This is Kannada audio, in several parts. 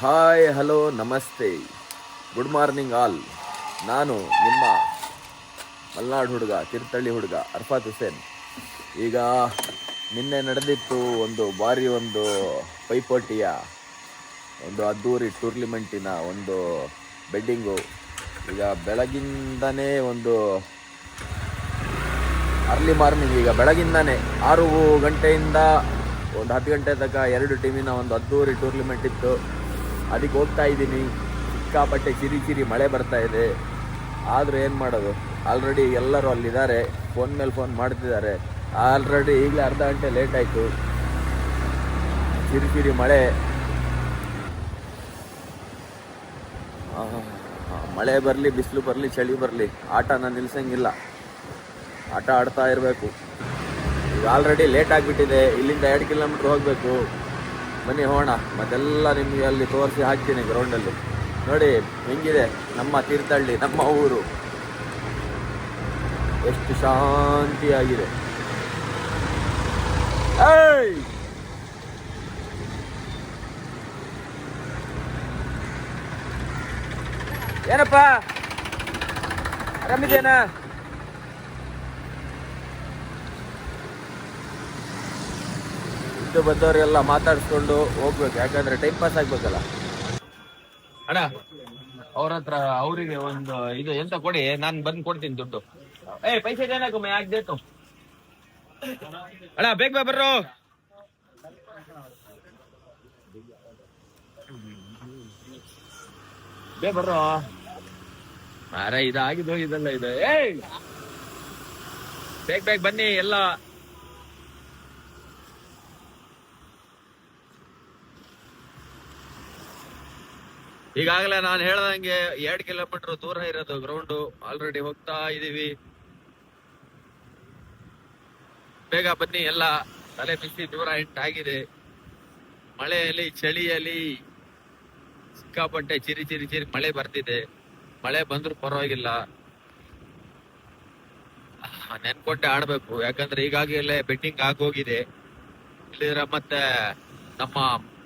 ಹಾಯ್ ಹಲೋ ನಮಸ್ತೆ ಗುಡ್ ಮಾರ್ನಿಂಗ್ ಆಲ್. ನಾನು ನಿಮ್ಮ ಮಲ್ನಾಡು ಹುಡುಗ, ತೀರ್ಥಹಳ್ಳಿ ಹುಡುಗ ಅರ್ಫಾತ್ ಹುಸೇನ್. ಈಗ ನಿನ್ನೆ ನಡೆದಿತ್ತು ಒಂದು ಪೈಪೋಟಿಯ ಒಂದು ಅದ್ದೂರಿ ಟೂರ್ನಿಮೆಂಟಿನ ಒಂದು ಬೆಡ್ಡಿಂಗು. ಈಗ ಬೆಳಗಿಂದನೇ ಅರ್ಲಿ ಮಾರ್ನಿಂಗ್, ಈಗ ಬೆಳಗಿಂದಾನೆ 6 ಗಂಟೆಯಿಂದ 10 ಗಂಟೆ ತನಕ 2 ಟೀಮಿನ ಒಂದು ಅದ್ದೂರಿ ಟೂರ್ನಿಮೆಂಟ್ ಇತ್ತು. ಅದಕ್ಕೆ ಹೋಗ್ತಾ ಇದ್ದೀನಿ. ಸಿಕ್ಕಾಪಟ್ಟೆ ಚಿರಿ ಮಳೆ ಬರ್ತಾ ಇದೆ. ಆದರೂ ಏನು ಮಾಡೋದು, ಆಲ್ರೆಡಿ ಎಲ್ಲರೂ ಅಲ್ಲಿದ್ದಾರೆ, ಫೋನ್ ಮೇಲೆ ಫೋನ್ ಮಾಡ್ತಿದ್ದಾರೆ. ಆಲ್ರೆಡಿ ಈಗಲೇ ಅರ್ಧ ಗಂಟೆ ಲೇಟ್ ಆಯಿತು. ಚಿರಿ ಮಳೆ, ಮಳೆ ಬರಲಿ, ಬಿಸಿಲು ಬರಲಿ, ಚಳಿ ಬರಲಿ, ಆಟನ ನಿಲ್ಸಂಗಿಲ್ಲ. ಆಟ ಆಡ್ತಾ ಇರಬೇಕು. ಈಗ ಆಲ್ರೆಡಿ ಲೇಟ್ ಆಗಿಬಿಟ್ಟಿದೆ. ಇಲ್ಲಿಂದ 2 ಕಿಲೋಮೀಟ್ರ್ ಹೋಗಬೇಕು. ಬನ್ನಿ ಹೋಗೋಣ. ಮತ್ತೆಲ್ಲ ನಿಮಗೆ ಅಲ್ಲಿ ತೋರಿಸಿ ಹಾಕ್ತೀನಿ ಗ್ರೌಂಡಲ್ಲಿ. ನೋಡಿ ಹೆಂಗಿದೆ ನಮ್ಮ ತೀರ್ಥಹಳ್ಳಿ, ನಮ್ಮ ಊರು ಎಷ್ಟು ಶಾಂತಿಯಾಗಿದೆ. ಏಯ್ ಏನಪ್ಪ, ಆರಾಮಿದೇನಾ? ಇದ್ದು ಬಂದವರೆಲ್ಲ ಮಾತಾಡಿಸ್ಕೊಂಡು ಹೋಗ್ಬೇಕು, ಯಾಕಂದ್ರೆ ಟೈಮ್ ಪಾಸ್ ಆಗ್ಬೇಕಲ್ಲ. ಅಣ್ಣ ಅವ್ರ ಹತ್ರ ಅವರಿಗೆ ಒಂದು ಇದು ಎಂತ ಕೊಡಿ, ನಾನು ಬಂದು ಕೊಡ್ತೀನಿ ದುಡ್ಡು. ಪೈಸೆ ದೇನಾ ಮೈ ಆಗ್ ದೇತು. ಅಣ್ಣ ಬೇಗ ಬರ್ರೋ. ಬೇಗ ಬರ್ರೋ ಮಾರ, ಇದಾಗಿದ್ದು ಇದೆಲ್ಲ ಇದೆ. ಬೇಗ ಬನ್ನಿ ಎಲ್ಲ. ಈಗಾಗಲೇ ನಾನು ಹೇಳ್ದಂಗೆ 2 ಕಿಲೋಮೀಟರ್ ದೂರ ಇರೋದು ಗ್ರೌಂಡು. ಆಲ್ರೆಡಿ ಹೋಗ್ತಾ ಇದೀವಿ. ಬೇಗ ಬನ್ನಿ ಎಲ್ಲ. ತಲೆ ಬಿಸಿ ದೂರ ಆಗಿದೆ. ಮಳೆಯಲ್ಲಿ ಚಳಿಯಲ್ಲಿ ಸಿಕ್ಕಾಪಟ್ಟೆ ಚಿರಿ ಮಳೆ ಬರ್ತಿದೆ. ಮಳೆ ಬಂದ್ರೂ ಪರವಾಗಿಲ್ಲ, ನೆನ್ಕೊಟ್ಟೆ ಆಡ್ಬೇಕು. ಯಾಕಂದ್ರೆ ಈಗಾಗಲೇ ಬೆಟ್ಟಿಂಗ್ ಆಗೋಗಿದೆ. ಇಲ್ಲಿದ್ರೆ ಮತ್ತೆ ನಮ್ಮ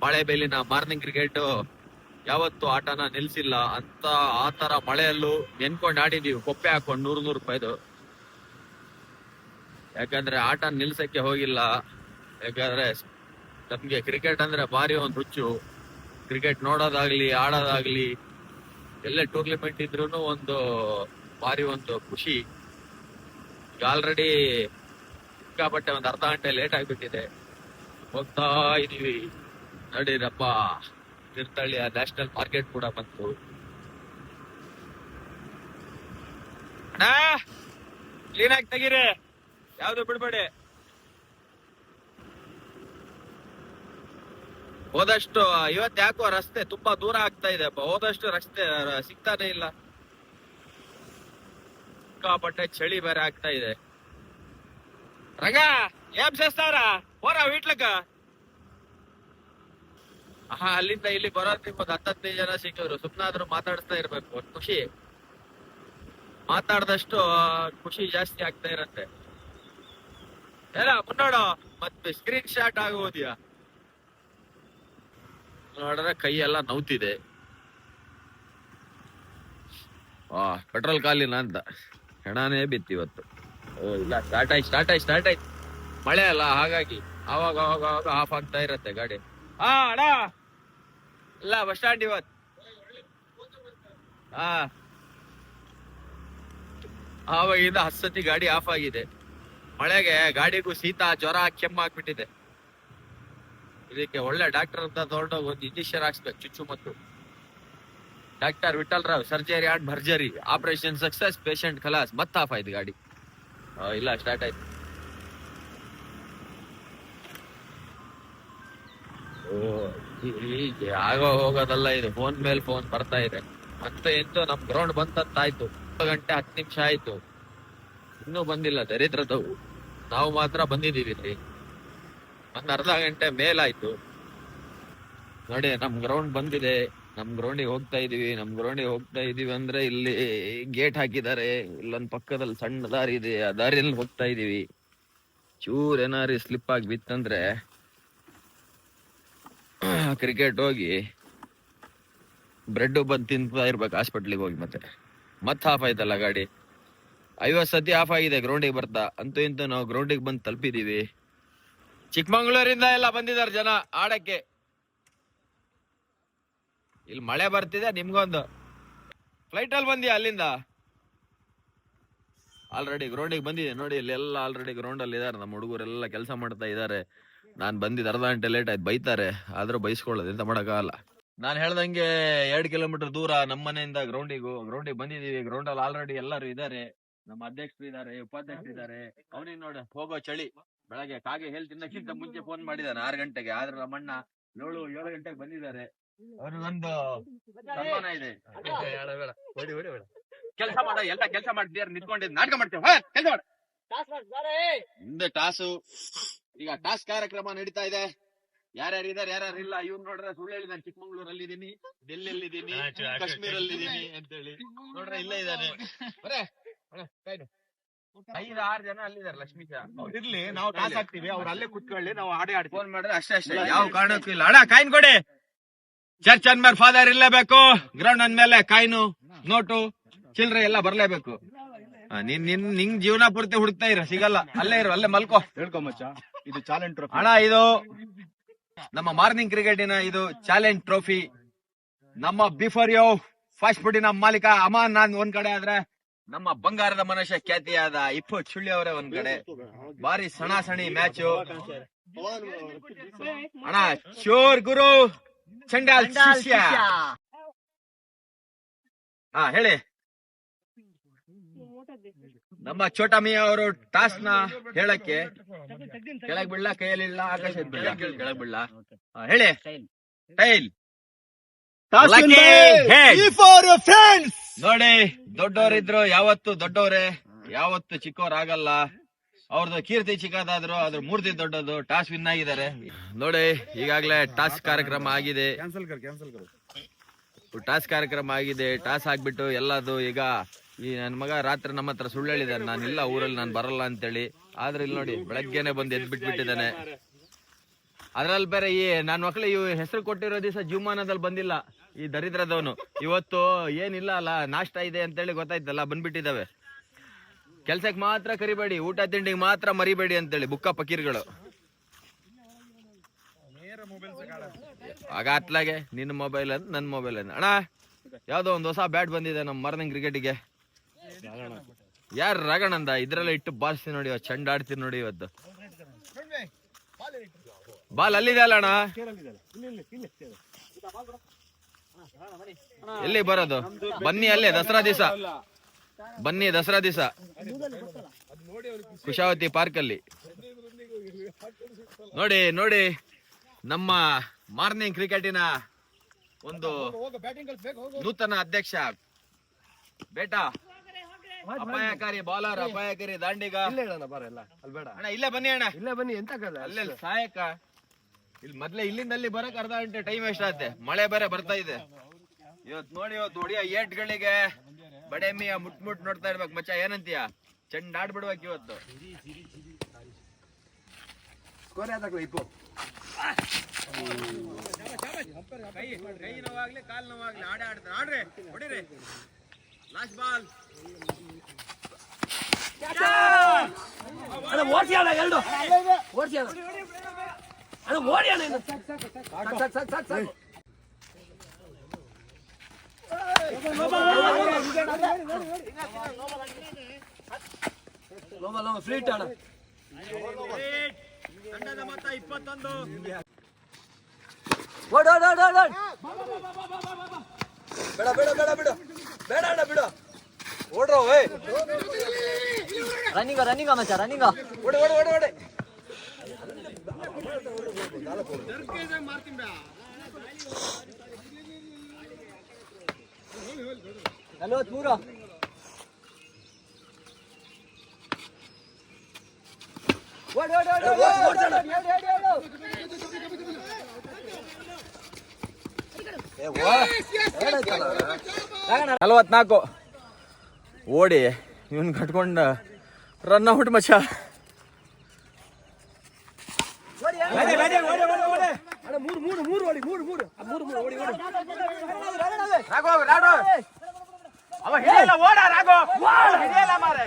ಮಳೆ ಬೇಲಿನ ಮಾರ್ನಿಂಗ್ ಕ್ರಿಕೆಟ್ ಯಾವತ್ತು ಆಟನ ನಿಲ್ಸಿಲ್ಲ ಅಂತ. ಆ ತರ ಮಳೆಯಲ್ಲೂ ನೆನ್ಕೊಂಡು ಆಡಿದೀವಿ, ಕೊಪ್ಪೆ ಹಾಕೊಂಡು 100 ರೂಪಾಯಿದು. ಯಾಕಂದ್ರೆ ಆಟ ನಿಲ್ಸಕ್ಕೆ ಹೋಗಿಲ್ಲ. ಯಾಕಂದ್ರೆ ನಮ್ಗೆ ಕ್ರಿಕೆಟ್ ಅಂದ್ರೆ ಭಾರಿ ಒಂದು ಹುಚ್ಚು. ಕ್ರಿಕೆಟ್ ನೋಡೋದಾಗ್ಲಿ, ಆಡೋದಾಗ್ಲಿ, ಎಲ್ಲೇ ಟೂರ್ನಿಮೆಂಟ್ ಇದ್ರೂ ಭಾರಿ ಒಂದು ಖುಷಿ. ಈಗ ಆಲ್ರೆಡಿ ಸಿಕ್ಕಾಪಟ್ಟೆ ಒಂದು ಅರ್ಧ ಗಂಟೆ ಲೇಟ್ ಆಗ್ಬಿಟ್ಟಿದೆ. ಹೋಗ್ತಾ ಇದೀವಿ. ನಡೀರಪ್ಪ, ತೀರ್ಥಹಳ್ಳಿಯ ನ್ಯಾಷನಲ್ ಮಾರ್ಕೆಟ್ ಕೂಡ ಬಂತು. ಕ್ಲೀನ್ ಆಗಿ ತೆಗೀರಿ, ಯಾವ್ದು ಬಿಡ್ಬೇಡಿ. ಹೋದಷ್ಟು ಇವತ್ತು ಯಾಕೋ ರಸ್ತೆ ತುಂಬಾ ದೂರ ಆಗ್ತಾ ಇದೆ. ಹೋದಷ್ಟು ರಸ್ತೆ ಸಿಗ್ತಾನೆ ಇಲ್ಲ. ಸಿಕ್ಕಾಪಟ್ಟೆ ಚಳಿ ಬೇರೆ ಆಗ್ತಾ ಇದೆ. ರಂಗ ಏನ್ చేస్తారా ಹೋರ వీట్లక. ಅಲ್ಲಿಂದ ಇಲ್ಲಿ ಬರೋದ್ ನಿಮ್ಮದು 10-15 ಜನ ಸಿಕ್ಕಿದ್ರು. ಸುಮ್ನಾದ್ರೂ ಮಾತಾಡಿಸ್ತಾ ಇರ್ಬೇಕು, ಒಂದು ಖುಷಿ. ಮಾತಾಡ್ದಷ್ಟು ಖುಷಿ ಜಾಸ್ತಿ ಆಗ್ತಾ ಇರತ್ತೆ. ಎಲ್ಲ ಮುನ್ನೋಡು, ಮತ್ತೆ ಸ್ಕ್ರೀನ್ ಶಾಟ್ ಆಗೋದಿಯಾ ನೋಡ್ರೆ ಕೈ ಎಲ್ಲ ನೋವ್ತಿದೆ. ಪೆಟ್ರೋಲ್ ಖಾಲಿನ ಅಂತ ಹೆಣಾನೇ ಬಿತ್ತು ಇವತ್ತು. ಇಲ್ಲ, ಸ್ಟಾರ್ಟ್ ಆಯ್ತು. ಮಳೆ ಅಲ್ಲ, ಹಾಗಾಗಿ ಅವಾಗ ಆಫ್ ಆಗ್ತಾ ಇರತ್ತೆ ಗಾಡಿ. ಅಣ್ಣ ಇಲ್ಲ, ಬಸ್ ಸ್ಟ್ಯಾಂಡ್ ಇವತ್ತು. ಆವಾಗಿಂದ 10 ಸತಿ ಗಾಡಿ ಆಫ್ ಆಗಿದೆ. ಮಳೆಗೆ ಗಾಡಿಗೂ ಶೀತ, ಜ್ವರ, ಕೆಮ್ಮಾಗ್ಬಿಟ್ಟಿದೆ. ಇದಕ್ಕೆ ಒಳ್ಳೆ ಡಾಕ್ಟರ್ ಅಂತ ತಗೊಂಡೋಗಿ ಒಂದು ಇಂಜೆಕ್ಷನ್ ಹಾಕ್ಸ್ಬೇಕು, ಚುಚ್ಚುಮದ್ದು. Doctor Vittal Rao, surgery and ಭರ್ಜರಿ, ಆಪರೇಷನ್ ಸಕ್ಸಸ್, ಪೇಷಂಟ್ ಖಲಾಸ್. ಮತ್ತ ಆಫ್ ಆಯ್ತು ಗಾಡಿ. ಇಲ್ಲ, ಸ್ಟಾರ್ಟ್ ಆಯ್ತು. ಆಗೋ ಹೋಗೋದಲ್ಲ ಇದು, ಫೋನ್ ಮೇಲೆ ಫೋನ್ ಬರ್ತಾ ಇದೆ. ಮತ್ತೆ ಎಂತೂ ನಮ್ ಗ್ರೌಂಡ್ ಬಂತಾಯ್ತು. 1 ಗಂಟೆ 10 ನಿಮಿಷ ಆಯ್ತು, ಇನ್ನೂ ಬಂದಿಲ್ಲ ದರಿದ್ರದವು. ನಾವು ಮಾತ್ರ ಬಂದಿದೀವಿ ಇಲ್ಲಿ. ಒಂದು ಅರ್ಧ ಗಂಟೆ ಮೇಲಾಯ್ತು. ನೋಡಿ ನಮ್ ಗ್ರೌಂಡ್ ಬಂದಿದೆ. ನಮ್ ಗ್ರೌಂಡಿಗೆ ಹೋಗ್ತಾ ಇದೀವಿ ಅಂದ್ರೆ ಇಲ್ಲಿ ಗೇಟ್ ಹಾಕಿದ್ದಾರೆ. ಇಲ್ಲೊಂದ್ ಪಕ್ಕದಲ್ಲಿ ಸಣ್ಣ ದಾರಿ ಇದೆ, ಆ ದಾರಿಯಲ್ಲಿ ಹೋಗ್ತಾ ಇದೀವಿ. ಚೂರ್ ಏನಾರು ಸ್ಲಿಪ್ ಆಗಿ ಬಿತ್ತಂದ್ರೆ ಕ್ರಿಕೆಟ್ ಹೋಗಿ ಬ್ರೆಡ್ ಬಂದು ತಿಂತಾ ಇರ್ಬೇಕು ಹಾಸ್ಪಿಟ್ಲಿಗೆ ಹೋಗಿ. ಮತ್ತೆ ಆಫ್ ಆಯ್ತಲ್ಲ ಗಾಡಿ. 50 ಸತಿ ಆಫ್ ಆಗಿದೆ ಗ್ರೌಂಡಿಗೆ ಬರ್ತಾ. ಅಂತೂ ಇಂತೂ ನಾವು ಗ್ರೌಂಡಿಗೆ ಬಂದು ತಲುಪಿದೀವಿ. ಚಿಕ್ಕಮಂಗ್ಳೂರಿಂದ ಎಲ್ಲ ಬಂದಿದ್ದಾರೆ ಜನ ಆಡಕ್ಕೆ. ಇಲ್ಲಿ ಮಳೆ ಬರ್ತಿದೆ. ನಿಮ್ಗೊಂದು ಫ್ಲೈಟ್ ಅಲ್ಲಿ ಬಂದಿ ಅಲ್ಲಿಂದ ಆಲ್ರೆಡಿ ಗ್ರೌಂಡಿಗೆ ಬಂದಿದೆ ನೋಡಿ. ಇಲ್ಲೆಲ್ಲ ಆಲ್ರೆಡಿ ಗ್ರೌಂಡ್ ಅಲ್ಲಿ ಇದಾರೆ. ನಮ್ಮ ಹುಡುಗರೆಲ್ಲ ಕೆಲಸ ಮಾಡ್ತಾ ಇದಾರೆ. ನಾನ್ ಬಂದಿದ್ದು ಅರ್ಧ ಗಂಟೆ ಲೇಟ್ ಆಯ್ತು. ಬೈತಾರೆ, ಆದ್ರೂ ಬೈಸ್ಕೊಳ್ಳೋದು, ಎಂತ ಮಾಡಕ್ಕಾಗಲ್ಲ. ನಾನ್ ಹೇಳ್ದಂಗೆ 2 ಕಿಲೋಮೀಟರ್ ದೂರ ನಮ್ಮ ಮನೆಯಿಂದ ಗ್ರೌಂಡಿಗೆ ಬಂದಿದೀವಿ. ಗ್ರೌಂಡ್ ಅಲ್ಲಿ ಆಲ್ರೆಡಿ ಎಲ್ಲರೂ ಇದಾರೆ. ನಮ್ಮ ಅಧ್ಯಕ್ಷರು ಇದಾರೆ, ಉಪಾಧ್ಯಕ್ಷರು ಇದಾರೆ. ಅವನಿಗೆ ನೋಡ ಹೋಗೋ ಚಳಿ. ಬೆಳಗ್ಗೆ ಕಾಗೆ ಹೇಳಿ ತಿನ್ನಕ್ಕಿಂತ ಮುಂಚೆ ಫೋನ್ ಮಾಡಿದಾನೆ 6 ಗಂಟೆಗೆ. ಆದ್ರೆ ನಮ್ಮಣ್ಣ 7 ಗಂಟೆಗೆ ಬಂದಿದ್ದಾರೆ. ಅವ್ರಿಗೊಂದು ಸನ್ಮಾನ ಇದೆ. ಕೆಲಸ ಮಾಡ, ಎಲ್ಲ ಕೆಲಸ ಮಾಡ್ತೀರ, ನಿಂತ್ಕೊಂಡಿದ್ದು ನಾಟಕ ಮಾಡ್ತೇವೆ. ಕೆಲಸ ಮಾಡ ಮುಂದೆ ಟಾಸು. ಈಗ ಟಾಸ್ ಕಾರ್ಯಕ್ರಮ ನಡೀತಾ ಇದೆ. ಯಾರ್ಯಾರು ಇದಾರೆ ಯಾರ್ಯಾರು ಇಲ್ಲ. ಇವ್ನು ನೋಡ್ರೆ ಸುಳ್ಳು ಹೇಳಿದಾನೆ. ಚಿಕ್ಕಮಂಗ್ಳೂರಲ್ಲಿ ಇದೀನಿ, ಡೆಲ್ಲಿಯಲ್ಲಿ ಇದೀನಿ, ಕಾಶ್ಮೀರಲ್ಲಿ ಇದೀನಿ ಅಂತೇಳಿ. ನೋಡ್ರೆ ಇಲ್ಲೇ ಇದ್ದಾನೆ. 5-6 ಜನ ಅಲ್ಲಿದ್ದಾರೆ. ಲಕ್ಷ್ಮೀಶ ಇರ್ಲಿ, ನಾವು ಟಾಸ್ ಹಾಕ್ತಿವಿ, ಅವ್ರು ಅಲ್ಲೇ ಕುತ್ಕೊಳ್ಳಿ, ನಾವು ಆಡಿ ಫೋನ್ ಮಾಡಿದ್ರೆ ಅಷ್ಟೇ. ಯಾವ ಕಾರಣಕ್ಕೂ ಇಲ್ಲ. ಅಣ್ಣ ಕಾಯಿನ್ ಕೊಡಿ. ಚರ್ಚ್ ಅಂದ್ಮೇಲೆ ಫಾದರ್ ಇರ್ಲೇಬೇಕು. ಗ್ರೌಂಡ್ ಅಂದ್ಮೇಲೆ ಕಾಯಿನು, ನೋಟು, ಚಿಲ್ರೆ ಎಲ್ಲ ಬರ್ಲೇಬೇಕು. ನಿಂಗ್ ಜೀವನ ಪೂರ್ತಿ ಹುಡುಕ್ತಾ ಇರ, ಸಿಗಲ್ಲ. ಅಲ್ಲೇ ಇರು, ಅಲ್ಲೇ ಮಲ್ಕೋ. ಹೇಳ್ಕೊ ಮಚ್ಚ, ಇದು ಚಾಲೆಂಜ್ ಟ್ರೋಫಿ ಅಣ್ಣ. ಇದು ನಮ್ಮ ಮಾರ್ನಿಂಗ್ ಕ್ರಿಕೆಟಿನ ಇದು ಚಾಲೆಂಜ್ ಟ್ರೋಫಿ. ನಮ್ಮ ಬಿಫೋರ್ ಯು ಫಾಸ್ಟ್ ಫುಡಿನ ಮಾಲೀಕ ಅಮಾನ್ ನಾನ್ ಒಂದ್ ಕಡೆ ಆದ್ರೆ, ನಮ್ಮ ಬಂಗಾರದ ಮನುಷ್ಯ ಖ್ಯಾತಿಯಾದ ಇಪ್ಪು ಚುಳ್ಳಿ ಅವರೇ ಒಂದ್ ಕಡೆ. ಬಾರಿ ಸಣಾಸಣಿ ಮ್ಯಾಚು ಅಣ್ಣ. ಚೋರ್ ಗುರು ಚಂಡಾಲ್ ಶಿಷ್ಯ. ಹೇಳಿ. ನಮ್ಮ ಚೋಟಮಿಯ ಅವರು ಟಾಸ್ ನ ಹೇಳಕ್ಕೆ ಕೆಳಗ್ ಬಿಡ್ಲಾ, ಕೈಯಲ್ಲಿಲ್ಲ, ಆಕಾಶ ಕೆಳಗ್ ಬಿಡ್ಲಾ. ಹೇಳಿ. ಟೈಲ್ ನೋಡಿ, ದೊಡ್ಡವರಿದ್ರು ಯಾವತ್ತು ದೊಡ್ಡವ್ರೆ, ಯಾವತ್ತು ಚಿಕ್ಕವರಾಗಲ್ಲ. ಅವ್ರದ್ದು ಕೀರ್ತಿ ಚಿಕ್ಕದಾದ್ರು ಅದ್ರ ಮೂರ್ತಿ ದೊಡ್ಡದು. ಟಾಸ್ ವಿನ್ ಆಗಿದ್ದಾರೆ ನೋಡಿ. ಈಗಾಗ್ಲೇ ಟಾಸ್ ಕಾರ್ಯಕ್ರಮ ಆಗಿದೆ. ಟಾಸ್ ಕಾರ್ಯಕ್ರಮ ಆಗಿದೆ. ಟಾಸ್ ಆಗ್ಬಿಟ್ಟು ಎಲ್ಲದು. ಈಗ ಈ ನನ್ ಮಗ ರಾತ್ರಿ ನಮ್ಮ ಹತ್ರ ಸುಳ್ಳು ಹೇಳಿದಾನೆ, ನಾನಿಲ್ಲ ಊರಲ್ಲಿ, ನಾನು ಬರಲ್ಲ ಅಂತೇಳಿ. ಆದ್ರೆ ಇಲ್ಲಿ ನೋಡಿ, ಬೆಳಗ್ಗೆನೆ ಬಂದು ಎದ್ಬಿಟ್ಬಿಟ್ಟಿದ್ದಾನೆ. ಅದ್ರಲ್ಲಿ ಬೇರೆ ಈ ನನ್ ಮಕ್ಳು ಇವ್ ಹೆಸರು ಕೊಟ್ಟಿರೋ ದಿವಸ ಜೀವಮಾನದಲ್ಲಿ ಬಂದಿಲ್ಲ. ಈ ದರಿದ್ರದವನು ಇವತ್ತು ಏನಿಲ್ಲ ಅಲ್ಲ, ನಾಷ್ಟ ಇದೆ ಅಂತೇಳಿ ಗೊತ್ತಾಯ್ತಲ್ಲ, ಬಂದ್ಬಿಟ್ಟಿದ್ದಾವೆ. ಕೆಲ್ಸಕ್ಕೆ ಮಾತ್ರ ಕರಿಬೇಡಿ, ಊಟ ತಿಂಡಿಗೆ ಮಾತ್ರ ಮರಿಬೇಡಿ ಅಂತೇಳಿ ಬುಕ್ಕ ಪಕೀರ್ಗಳು. ಆಗ ಅತ್ಲಾಗೆ ನಿನ್ನ ಮೊಬೈಲ್ ಅಂತ ನನ್ನ ಮೊಬೈಲ್ ಅಂತ. ಅಣ್ಣ, ಯಾವ್ದೋ ಒಂದು ಹೊಸ ಬ್ಯಾಟ್ ಬಂದಿದೆ ನಮ್ಮ ಮಾರ್ನಿಂಗ್ ಕ್ರಿಕೆಟಿಗೆ. ಯಾರು ರಾಗಣಂದ ಇದ್ರಲ್ಲ ಇಟ್ಟು ಬಾರಿಸ್ತೀನಿ ನೋಡಿ. ಚಂಡ ಆಡ್ತೀನಿ ನೋಡಿ ಇವತ್ತು. ಬಾಲ್ ಅಲ್ಲಿದೆ ಅಲ್ಲ ಅಣ್ಣ. ಎಲ್ಲಿ ಬರೋದು? ಬನ್ನಿ ಅಲ್ಲೇ ದಸರಾ ದಿವಸ, ಬನ್ನಿ ದಸರಾ ದಿವಸ ಕುಶಾವತಿ ಪಾರ್ಕ್ ಅಲ್ಲಿ ನೋಡಿ. ನೋಡಿ ನಮ್ಮ ಮಾರ್ನಿಂಗ್ ಕ್ರಿಕೆಟಿನ ಒಂದು ನೂತನ ಅಧ್ಯಕ್ಷ ಬೇಟಾ. ಅಪಾಯಕಾರಿ ಬಾಲರ್, ಅಪಾಯಕಾರಿ ದಾಂಡಿಗ. ಅಣ್ಣ ಇಲ್ಲೇ ಬನ್ನಿ ಅಣ್ಣ, ಇಲ್ಲೇ ಬನ್ನಿ. ಎಂತ ಅಲ್ಲೇ ಸಹಾಯಕ. ಇಲ್ಲಿ ಮೊದ್ಲೇ ಇಲ್ಲಿಂದ ಅಲ್ಲಿ ಬರಕ್ ಅರ್ಧ ಗಂಟೆ ಟೈಮ್ ವೇಸ್ಟ್ ಆಗುತ್ತೆ. ಮಳೆ ಬೇರೆ ಬರ್ತಾ ಇದೆ ಇವತ್ತು. ನೋಡಿ, ಇವತ್ತು ಹೊಡಿಯೋ ಏಟ್ಗಳಿಗೆ ಬಡೆಮಿಯ ಮುಟ್ ನೋಡ್ತಾ ಇರ್ಬೇಕು ಮಚ್ಚ. ಏನಂತೀಯ? ಚೆಂಡ್ ಆಡ್ಬಿಡ್ಬೇಕು ಇವತ್ತು. ಕೈ ನೋವಾಗ್ಲಿ, ಕಾಲ್ ನೋವಾಗ್ಲಿ, ಆಡ್ತಾರೆ. ಆಡ್ರಿ, ಹೊಡಿರಿ. Last ball. ತಂಡದ ಮೊತ್ತ 21. ಬೇಡ ಓಡ್ರೋ. ರನ್ನಿಂಗ ಮಚ್ಚ, ರನ್ನಿಂಗ. ಓಡಿ. ನಲವತ್ಮೂರ. ನಲವತ್ನಾಲ್ಕು. ಓಡಿ ಇವನ್ ಕಟ್ಕೊಂಡ ರನ್ ಔಟ್ ಮಚ್ಚ. ಮೂರು ಅವ ಹಿಡಿಯಲ್ಲ, ಓಡ ರಾಘು, ಹಿಡಿಯಲ್ಲ ಮಾರೆ.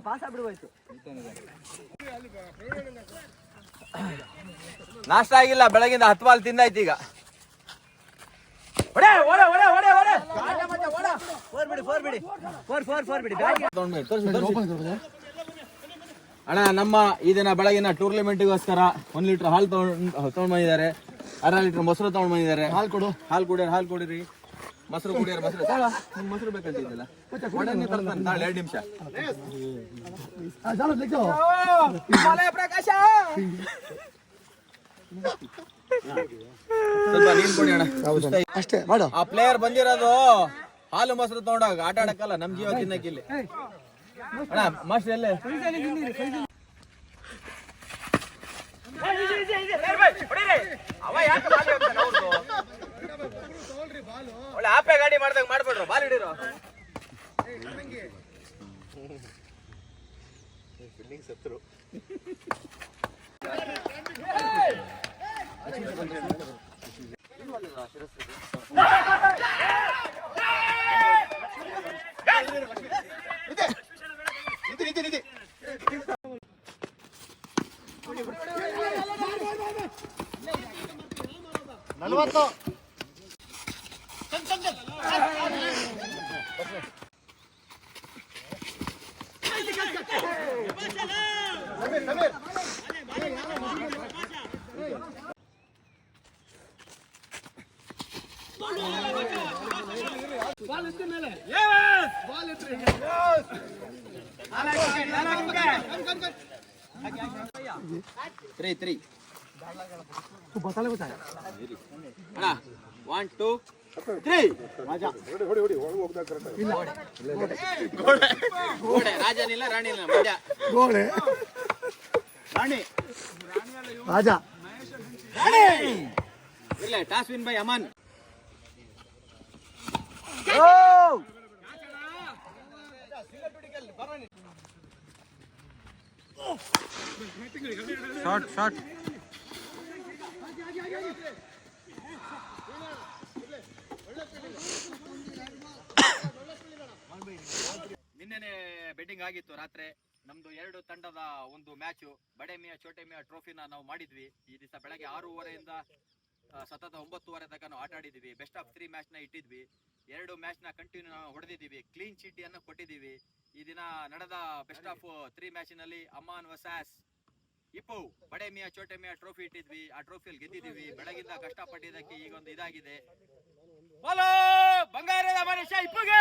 ಪಾಸ್ ಆಗ್ಬಿಡ್ಬೋಯ್ತು. ನಾಷ್ಟ ಆಗಿಲ್ಲ, ಬೆಳಗಿಂದ 10 ಬಾಲ್ ತಿಂದಾಯ್ತು ಈಗ. ಅಣ್ಣ ನಮ್ಮ ಈ ದಿನ ಬೆಳಗಿನ ಟೂರ್ನಮೆಂಟ್ಗೋಸ್ಕರ 1 ಲೀಟರ್ ಹಾಲು ತಗೊಂಡ್ ಬಂದಿದ್ದಾರೆ, 1/2 ಲೀಟರ್ ಮೊಸರು ತಗೊಂಡ್ ಬಂದಿದ್ದಾರೆ. ಹಾಲು ಕುಡಿರಿ, ಮೊಸರು ಕುಡಿಯಾರ, ನಿಮ್ ಮೊಸರು ಬೇಕಂತಿದ್ದಲ್ಲ, 2 ನಿಮಿಷ. ಸ್ವಲ್ಪ ನೀನ್ ಕೊಡಿ ಅಣ್ಣ. ಅಷ್ಟೇ ಮಾಡು. ಆ ಪ್ಲೇಯರ್ ಬಂದಿರೋದು ಹಾಲು ಮೊಸರು ತಗೊಂಡಾಗ ಆಟ ಆಡಕ್ಕಲ್ಲ, ನಮ್ ಜೀವ ತಿನ್ನಕ್ಕಿಲ್ಲಿ. ಅಣ್ಣ ಮಾಸ್ಟರ್ ಎಲ್ಲೇ? ಒಳ್ಳೆ ಆಪೆ ಗಾಡಿ ಮಾಡ್ದಾಗ ಮಾಡ್ಬಿಡ್ರು, ಬಾಲ್ ಹಿಡಿರು. ತ್ರೀ ಅಣ್ಣ 1 2 3 ಗೋಡೆ ರಾಜನಿಲ್ಲ ರಾಣಿಲ್ಲ ಮಧ್ಯ ರಾಣಿ ರಾಜ ಇರ್ಲಿ. Toss win by Aman. ಶಾರ್ಟ್ ನಿನ್ನೆನೆ ಬೆಟ್ಟಿಂಗ್ ಆಗಿತ್ತು ರಾತ್ರಿ. ನಮ್ದು 2 ತಂಡದ ಒಂದು ಮ್ಯಾಚು ಬಡೆ ಮಿಯಾ ಚೋಟೆ ಮಿಯಾ ಟ್ರೋಫಿನ ನಾವು ಮಾಡಿದ್ವಿ. ಈ ದಿವಸ ಬೆಳಗ್ಗೆ 6:30 ಸತತ 9:30 ತನಕ ನಾವು ಆಟ ಆಡಿದ್ವಿ. ಬೆಸ್ಟ್ ಆಫ್ 3 ಮ್ಯಾಚ್ ನ ಇಟ್ಟಿದ್ವಿ. 2 ಮ್ಯಾಚ್ ನ ಕಂಟಿನ್ಯೂ ನಾವು ಹೊಡೆದಿದ್ದೀವಿ, ಕ್ಲೀನ್ ಚೀಟಿಯನ್ನು ಕೊಟ್ಟಿದ್ದೀವಿ. ಈ ದಿನ ನಡೆದ ಬೆಸ್ಟ್ ಆಫ್ 3 ಮ್ಯಾಚಿನಲ್ಲಿ ಅಮಾನ್ ವರ್ಸಸ್ ಇಪ್ಪು ಬಡೆ ಮಿಯಾ ಚೋಟೆ ಮಿಯಾ ಟ್ರೋಫಿ ಇಟ್ಟಿದ್ವಿ. ಆ ಟ್ರೋಫಿಯಲ್ಲಿ ಗೆದ್ದಿದ್ದೀವಿ. ಬೆಳಗಿಂದ ಕಷ್ಟಪಟ್ಟಿದ್ದಕ್ಕೆ ಈಗೊಂದು ಇದಾಗಿದೆ. ಬಂಗಾರದ ಮನುಷ್ಯ ಇಪ್ಪುಗೆ